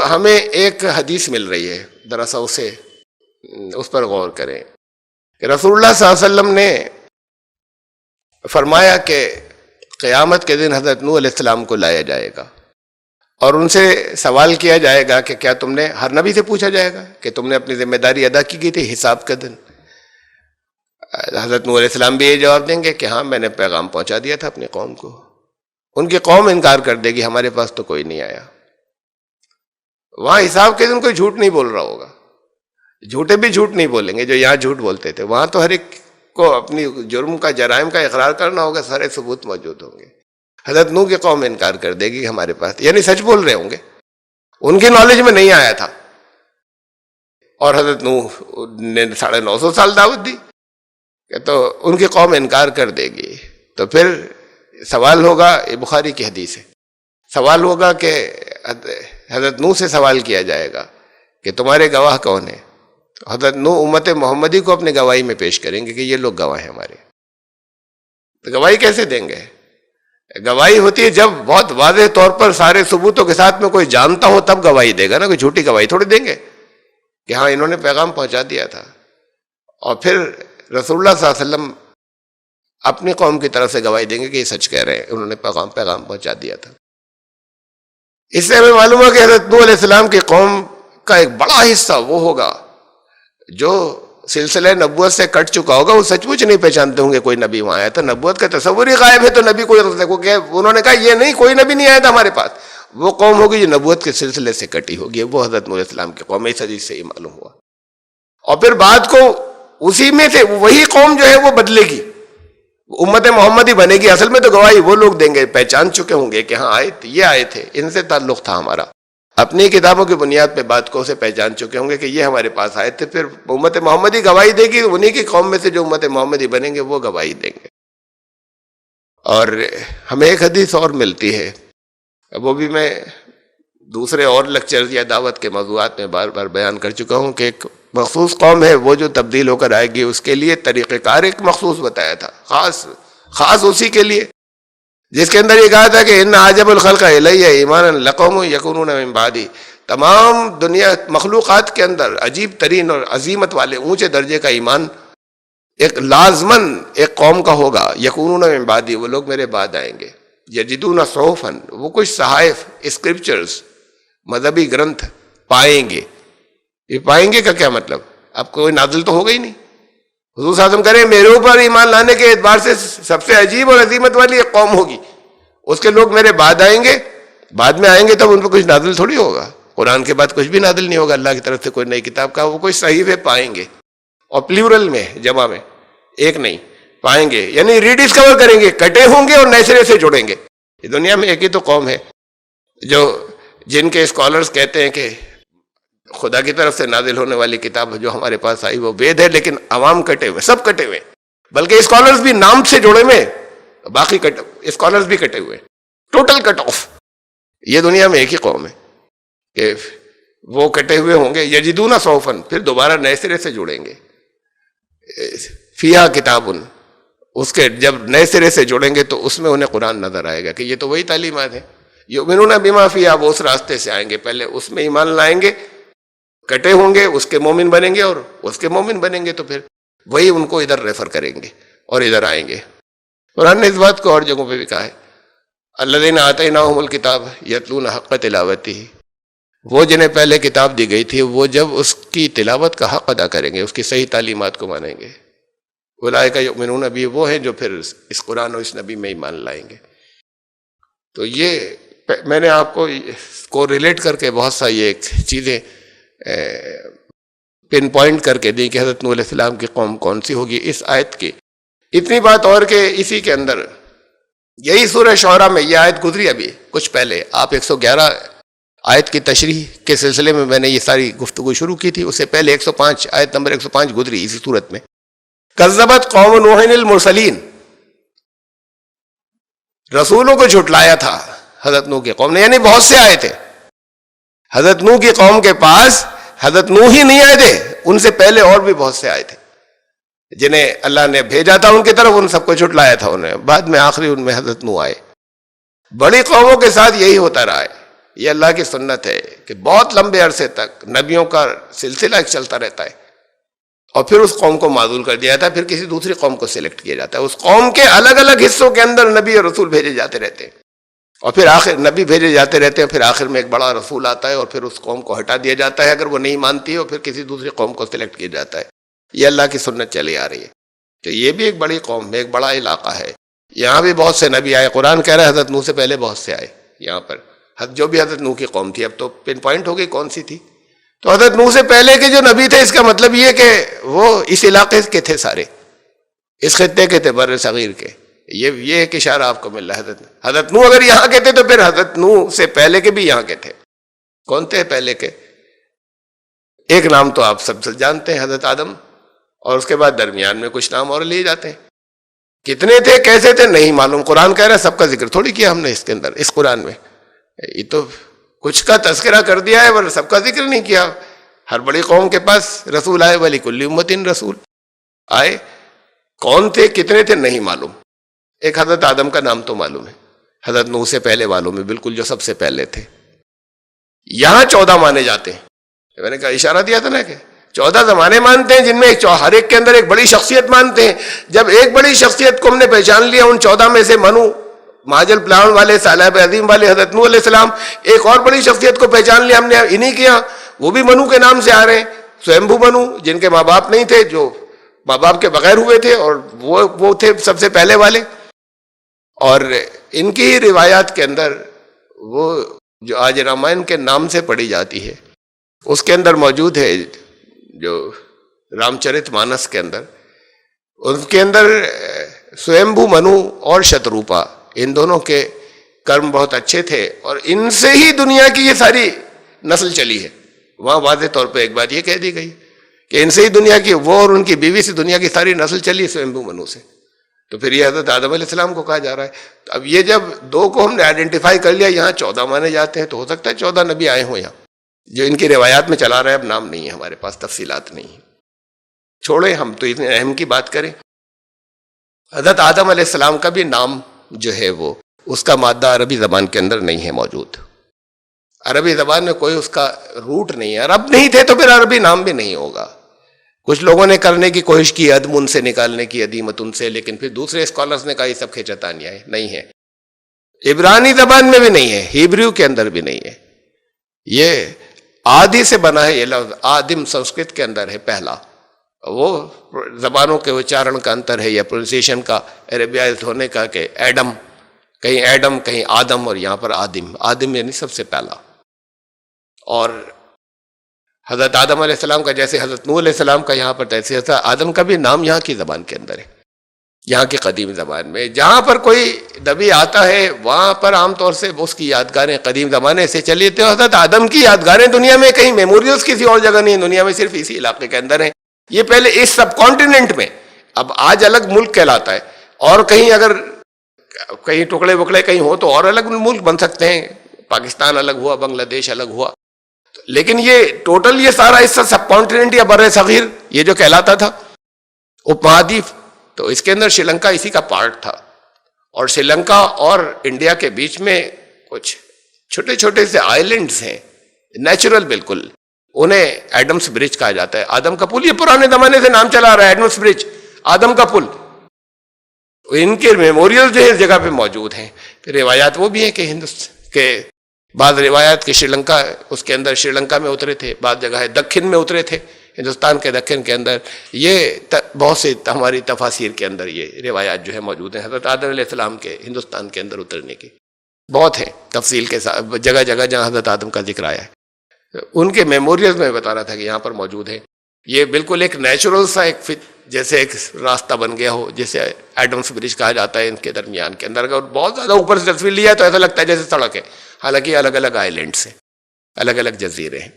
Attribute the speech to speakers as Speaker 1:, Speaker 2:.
Speaker 1: ہمیں ایک حدیث مل رہی ہے، ذرا سا اس پر غور کریں کہ رسول اللہ صلی اللہ علیہ وسلم نے فرمایا کہ قیامت کے دن حضرت نوح علیہ السلام کو لایا جائے گا اور ان سے سوال کیا جائے گا کہ کیا تم نے، ہر نبی سے پوچھا جائے گا کہ تم نے اپنی ذمہ داری ادا کی تھی حساب کا دن. حضرت نوح علیہ السلام بھی یہ جواب دیں گے کہ ہاں میں نے پیغام پہنچا دیا تھا اپنی قوم کو. ان کی قوم انکار کر دے گی، ہمارے پاس تو کوئی نہیں آیا. وہاں حساب کے دن کوئی جھوٹ نہیں بول رہا ہوگا، جھوٹے بھی جھوٹ نہیں بولیں گے جو یہاں جھوٹ بولتے تھے. وہاں تو ہر ایک کو اپنی جرم کا، جرائم کا اقرار کرنا ہوگا، سارے ثبوت موجود ہوں گے. حضرت نوح کی قوم انکار کر دے گی ہمارے پاس، یعنی سچ بول رہے ہوں گے، ان کی نالج میں نہیں آیا تھا. اور حضرت نوح نے 950 سال دعوت دی کہ تو ان کی قوم انکار کر دے گی. تو پھر سوال ہوگا، یہ بخاری کی حدیث ہے، سوال ہوگا کہ حضرت نوح سے سوال کیا جائے گا کہ تمہارے گواہ کون ہیں؟ تو حضرت نوح امت محمدی کو اپنے گواہی میں پیش کریں گے کہ یہ لوگ گواہ ہیں ہمارے. تو گواہی کیسے دیں گے؟ گواہی ہوتی ہے جب بہت واضح طور پر سارے ثبوتوں کے ساتھ میں کوئی جانتا ہو تب گواہی دے گا نا. کوئی جھوٹی گواہی تھوڑی دیں گے کہ ہاں انہوں نے پیغام پہنچا دیا تھا. اور پھر رسول اللہ صلی اللہ علیہ وسلم اپنی قوم کی طرف سے گواہی دیں گے کہ یہ سچ کہہ رہے ہیں، انہوں نے پیغام پہنچا دیا تھا. اس سے ہمیں معلوم ہے کہ حضرت نوح علیہ السلام کی قوم کا ایک بڑا حصہ وہ ہوگا جو سلسلہ نبوت سے کٹ چکا ہوگا. وہ سچ مچ نہیں پہچانتے ہوں گے کوئی نبی وہاں آیا تھا. نبوت کا تصور ہی غائب ہے تو نبی کوئی انہوں نے کہا یہ نہیں، کوئی نبی نہیں آیا تھا ہمارے پاس. وہ قوم ہوگی جو نبوت کے سلسلے سے کٹی ہوگی، وہ حضرت نوح علیہ السلام کی قوم. اس حدیث سے ہی معلوم ہوا. اور پھر بعد کو اسی میں سے وہی قوم جو ہے وہ بدلے گی، امت محمدی بنے گی. اصل میں تو گواہی وہ لوگ دیں گے پہچان چکے ہوں گے کہ ہاں یہ آئے تھے، ان سے تعلق تھا ہمارا، اپنی کتابوں کی بنیاد پہ بات کو اسے پہچان چکے ہوں گے کہ یہ ہمارے پاس آئے تھے. پھر امت محمدی گواہی دے گی، انہی کی قوم میں سے جو امت محمدی بنیں گے وہ گواہی دیں گے. اور ہمیں ایک حدیث اور ملتی ہے، وہ بھی میں دوسرے اور لیکچرز یا دعوت کے موضوعات میں بار بار بیان کر چکا ہوں کہ ایک مخصوص قوم ہے وہ جو تبدیل ہو کر آئے گی، اس کے لیے طریقہ کار ایک مخصوص بتایا تھا، خاص اسی کے لیے، جس کے اندر یہ کہا تھا کہ ان عجب الخلق الی ایمانا لقوم یکونون من بعدی. تمام دنیا مخلوقات کے اندر عجیب ترین اور عظیمت والے اونچے درجے کا ایمان ایک لازمن ایک قوم کا ہوگا. یکونون من بعدی، وہ لوگ میرے بعد آئیں گے. یجدون صحفا، وہ کچھ صحائف، اسکرپچرز، مذہبی گرنتھ پائیں گے. یہ پائیں گے کا کیا مطلب؟ اب کوئی نازل تو ہوگا ہی نہیں. حضور صلی اللہ علیہ وسلم کریں میرے اوپر ایمان لانے کے اعتبار سے سب سے عجیب اور عظیمت والی ایک قوم ہوگی، اس کے لوگ میرے بعد آئیں گے. بعد میں آئیں گے تب ان پہ کچھ نازل تھوڑی ہوگا. قرآن کے بعد کچھ بھی نازل نہیں ہوگا اللہ کی طرف سے کوئی نئی کتاب کا. وہ کچھ صحیفے پائیں گے، اور پلیورل میں، جمع میں، ایک نہیں، پائیں گے. یعنی ری ڈسکور کریں گے، کٹے ہوں گے اور نئے سرے سے جڑیں گے. یہ دنیا میں ایک ہی تو قوم ہے جن کے اسکالرز کہتے ہیں کہ خدا کی طرف سے نازل ہونے والی کتاب جو ہمارے پاس آئی وہ وید ہے، لیکن عوام کٹے ہوئے، سب کٹے ہوئے، بلکہ اسکالرز بھی نام سے جوڑے ہوئے، باقی اسکالرز بھی کٹے ہوئے، ٹوٹل کٹ آف. یہ دنیا میں ایک ہی قوم ہے کہ وہ کٹے ہوئے ہوں گے. یجدون صحفا، پھر دوبارہ نئے سرے سے جڑیں گے. فیہا کتاب، اس کے جب نئے سرے سے جڑیں گے تو اس میں انہیں قرآن نظر آئے گا کہ یہ تو وہی تعلیمات ہیں. یؤمنون بما فیہا، وہ اس راستے سے آئیں گے، پہلے اس میں ایمان لائیں گے، کٹے ہوں گے، اس کے مومن بنیں گے، اور اس کے مومن بنیں گے تو پھر وہی ان کو ادھر ریفر کریں گے اور ادھر آئیں گے. قرآن نے اس بات کو اور جگہوں پہ بھی کہا ہے، الذین آتیناہم الکتاب یتلون حق تلاوتہ، وہ جنہیں پہلے کتاب دی گئی تھی وہ جب اس کی تلاوت کا حق ادا کریں گے، اس کی صحیح تعلیمات کو مانیں گے. اولئک یؤمنون بہ، وہ ہیں جو پھر اس قرآن اور اس نبی میں ایمان لائیں گے. تو یہ میں نے آپ کو ریلیٹ کر کے بہت سا یہ چیزیں پن پوائنٹ کر کے دی کہ حضرت نوح علیہ السلام کی قوم کون سی ہوگی اس آیت کی. اتنی بات اور کہ اسی کے اندر یہی سورہ شعراء میں یہ آیت گزری ابھی کچھ پہلے. آپ 111 آیت کی تشریح کے سلسلے میں نے یہ ساری گفتگو شروع کی تھی، اس سے پہلے 105 آیت نمبر 105 گزری اسی صورت میں. کذبت قوم نوح المرسلین، رسولوں کو جھٹلایا تھا حضرت نوح کی قوم نے، یعنی بہت سے آئے تھے. حضرت نوح کی قوم کے پاس حضرت نوح ہی نہیں آئے تھے، ان سے پہلے اور بھی بہت سے آئے تھے جنہیں اللہ نے بھیجا تھا ان کی طرف، ان سب کو جھٹلایا تھا انہیں. بعد میں آخری ان میں حضرت نوح آئے. بڑی قوموں کے ساتھ یہی ہوتا رہا ہے یہ اللہ کی سنت ہے کہ بہت لمبے عرصے تک نبیوں کا سلسلہ ایک چلتا رہتا ہے اور پھر اس قوم کو معزول کر دیا جاتا ہے، پھر کسی دوسری قوم کو سلیکٹ کیا جاتا ہے، اس قوم کے الگ الگ حصوں کے اندر نبی اور رسول بھیجے جاتے رہتے ہیں، اور پھر آخر نبی بھیجے جاتے رہتے ہیں، پھر آخر میں ایک بڑا رسول آتا ہے اور پھر اس قوم کو ہٹا دیا جاتا ہے اگر وہ نہیں مانتی ہے، اور پھر کسی دوسری قوم کو سلیکٹ کیا جاتا ہے۔ یہ اللہ کی سنت چلی آ رہی ہے کہ یہ بھی ایک بڑی قوم ہے، ایک بڑا علاقہ ہے، یہاں بھی بہت سے نبی آئے، قرآن کہہ رہا ہے حضرت نوح سے پہلے بہت سے آئے یہاں پر، جو بھی حضرت نوح کی قوم تھی، اب تو پن پوائنٹ ہو گئی کون سی تھی، تو حضرت نوح سے پہلے کے جو نبی تھے اس کا مطلب یہ کہ وہ اس علاقے کے تھے، سارے اس خطے کے تھے، بر صغیر کے، یہ ایک اشارہ آپ کو مل رہا ہے۔ حضرت نوح اگر یہاں کے تھے تو پھر حضرت نوح سے پہلے کے بھی یہاں کے تھے، کون تھے پہلے کے؟ ایک نام تو آپ سب جانتے ہیں، حضرت آدم، اور اس کے بعد درمیان میں کچھ نام اور لیے جاتے ہیں، کتنے تھے کیسے تھے نہیں معلوم، قرآن کہہ رہا ہے سب کا ذکر تھوڑی کیا ہم نے اس کے اندر، اس قرآن میں یہ تو کچھ کا تذکرہ کر دیا ہے ورنہ سب کا ذکر نہیں کیا۔ ہر بڑی قوم کے پاس رسول آئے، وَلِكُلِّ أُمَّةٍ رسول آئے، کون تھے کتنے تھے نہیں معلوم، ایک حضرت آدم کا نام تو معلوم ہے، حضرت نوح سے پہلے والوں میں بالکل جو سب سے پہلے تھے، یہاں 14 مانے جاتے ہیں، میں نے کہا اشارہ دیا تھا نا کہ 14 زمانے مانتے ہیں جن میں ہر ایک کے اندر ایک بڑی شخصیت مانتے ہیں۔ جب ایک بڑی شخصیت کو ہم نے پہچان لیا، ان 14 میں سے منو مہاجل پلاؤن والے، سالب عظیم والے حضرت نوح علیہ السلام، ایک اور بڑی شخصیت کو پہچان لیا ہم نے انہی کے یہاں، وہ بھی منو کے نام سے آ رہے ہیں، سویمبھو منو، جن کے ماں باپ نہیں تھے، جو ماں باپ کے بغیر ہوئے تھے، اور وہ تھے سب سے پہلے والے۔ اور ان کی روایات کے اندر وہ جو آج رامائن کے نام سے پڑھی جاتی ہے اس کے اندر موجود ہے، جو رام چرت مانس کے اندر، اس کے اندر سویمبھو منو اور شتروپا، ان دونوں کے کرم بہت اچھے تھے اور ان سے ہی دنیا کی یہ ساری نسل چلی ہے۔ وہاں واضح طور پہ ایک بات یہ کہہ دی گئی کہ ان سے ہی دنیا کی، وہ اور ان کی بیوی سے دنیا کی ساری نسل چلی سویمبھو منو سے، تو پھر یہ حضرت آدم علیہ السلام کو کہا جا رہا ہے۔ اب یہ جب دو کو ہم نے آئیڈینٹیفائی کر لیا، یہاں 14 مانے جاتے ہیں، تو ہو سکتا ہے 14 نبی آئے ہوں یہاں، جو ان کی روایات میں چلا رہا ہے، اب نام نہیں ہے ہمارے پاس، تفصیلات نہیں ہیں، چھوڑیں، ہم تو اتنے اہم کی بات کریں۔ حضرت آدم علیہ السلام کا بھی نام جو ہے وہ اس کا مادہ عربی زبان کے اندر نہیں ہے موجود، عربی زبان میں کوئی اس کا روٹ نہیں ہے، عرب نہیں تھے تو پھر عربی نام بھی نہیں ہوگا۔ کچھ لوگوں نے کرنے کی کوشش کی ادمن سے نکالنے کی، ادیمتن سے، لیکن پھر دوسرے اسکالرز نے کہا یہ سب کھچتانیاں ہیں، نہیں ہے، عبرانی زبان میں بھی نہیں ہے، ہیبریو کے اندر بھی نہیں ہے، یہ آدی سے بنا ہے، یہ لفظ آدم سنسکرت کے اندر ہے پہلا، وہ زبانوں کے اچارن کا انتر ہے یا پروننسیشن کا، عربیائزڈ ہونے کا، کہ ایڈم، کہیں ایڈم کہیں آدم، اور یہاں پر آدم، آدم یعنی سب سے پہلا۔ اور حضرت آدم علیہ السلام کا جیسے حضرت نوح علیہ السلام کا یہاں پر، تیسے حضرت آدم کا بھی نام یہاں کی زبان کے اندر ہے، یہاں کی قدیم زبان میں۔ جہاں پر کوئی نبی آتا ہے وہاں پر عام طور سے اس کی یادگاریں قدیم زمانے سے چلی تھیں۔ حضرت آدم کی یادگاریں دنیا میں کہیں میموریلز کسی اور جگہ نہیں ہیں، دنیا میں صرف اسی علاقے کے اندر ہیں۔ یہ پہلے اس سب کانٹیننٹ میں، اب آج الگ ملک کہلاتا ہے، اور کہیں اگر کہیں ٹکڑے وکڑے کہیں ہو تو اور الگ ملک بن سکتے ہیں، پاکستان الگ ہوا، بنگلہ دیش الگ ہوا، لیکن یہ ٹوٹل یہ سارا حصہ سب کانٹیننٹ یا بر صغیر یہ جو کہلاتا تھا اپ مہادیپ، تو اس کے اندر شری لنکا اسی کا پارٹ تھا، اور شری لنکا اور انڈیا کے بیچ میں کچھ چھوٹے چھوٹے سے آئیلینڈز ہیں، نیچرل بالکل، انہیں ایڈمس برج کہا جاتا ہے، آدم کا پل، یہ پرانے زمانے سے نام چلا رہا ہے ایڈمس برج، آدم کا پل، ان کے میموریل جو ہے اس جگہ پہ موجود ہیں۔ پھر روایات وہ بھی ہیں کہ بعض روایات کہ شری لنکا، اس کے اندر شری لنکا میں اترے تھے، بعض جگہ ہے دکن میں اترے تھے، ہندوستان کے دکن کے اندر، یہ بہت سے ہماری تفاسیر کے اندر یہ روایات جو ہے موجود ہیں حضرت آدم علیہ السلام کے ہندوستان کے اندر اترنے کی، بہت ہیں تفصیل کے ساتھ، جگہ جگہ جہاں حضرت آدم کا ذکر آیا ہے ان کے میموریلز میں بتا رہا تھا کہ یہاں پر موجود ہے۔ یہ بالکل ایک نیچرل سا ایک جیسے ایک راستہ بن گیا ہو، جیسے ایڈمس برج کہا جاتا ہے ان کے درمیان کے اندر، اگر بہت زیادہ اوپر سے تصویر لیا تو ایسا لگتا ہے جیسے سڑک ہے، حالانکہ الگ الگ آئیلینڈس ہیں، الگ الگ جزیرے ہیں۔